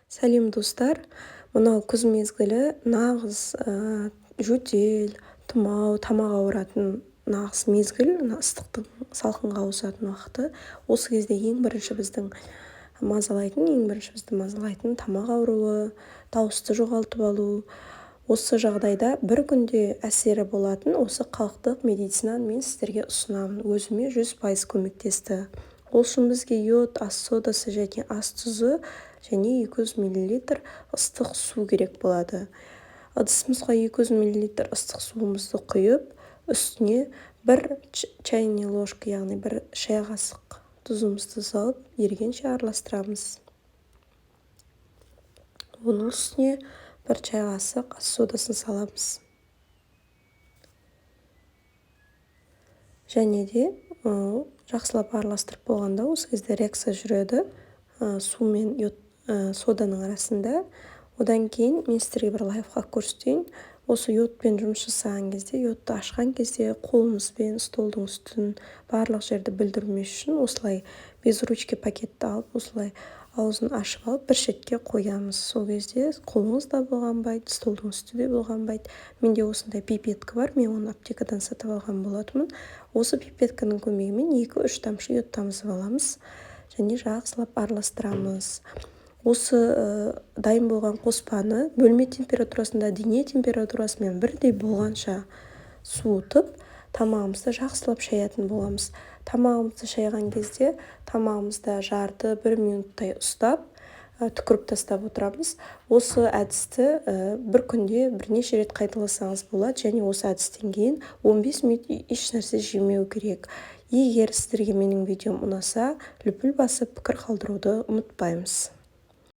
Сәлем достар, мынау күз мезгілі нағыз жөтел, тұмау, тамақ ауыратын нағыз мезгіл, ыстықтың салқынға ауысатын уақыты. Осы кезде ең бірінші бізді мазалайтын тамақ ауруы, дауысты жоғалтып алу. Осы жағдайда бір күнде әсері болатын осы халықтық медицинаны мен сіздерге ұсынамын. Өзіме 100% көмектесті. Ол үшін бізге йод, ас содасы және ас тұзы және 200 мл ыстық су керек болады. Ыдысымызға 200 мл ыстық суымызды құйып, үстіне бір чайный ложка, яғни бір шай қасық тұзымызды салып, ергенше араластырамыз. Оның үстіне бір чай қасық ас содасын саламыз. Және де жақсылап араластырып болғанда осы кезде реакция жүреді су мен соданың арасында. Одан кейін мен сіздерге бір лайфхак көрсетейін. Осы йодпен жұмыс жасаған кезде, йодты ашқан кезде қолымызбен столдың үстін барлық жерді бүлдірмес үшін осылай без ручки пакетті алып, осылай аузын ашып алып, бір шетке қоямыз. Сол кезде қолыңыз да болғанбайды, столдың үсті де болғанбайды. Менде осындай пипетка бар, мен оны аптекадан сатып алған болатынмын. Осы пипетканың көмегімен 2-3 тамшы йод тамызып аламыз және жақсылап араластырамыз. Осы дайын болған қоспаны бөлме температурасында дене температурасымен бірдей болғанша суытып, тамағымызды жақсылап шаятын боламыз. Тамағымызды шайған кезде тамағымызда жарды 1 минуттай ұстап, түкіріп тастап отырамыз. Осы әдісті бір күнде бірнеше рет қайталасаңыз болады, және осы әдістен кейін 15 минут еш нәрсе жемеу керек. Егер сіздерге менің видеом ұнаса, лүпіл басып пікір қалдыруды ұмытпаймыз.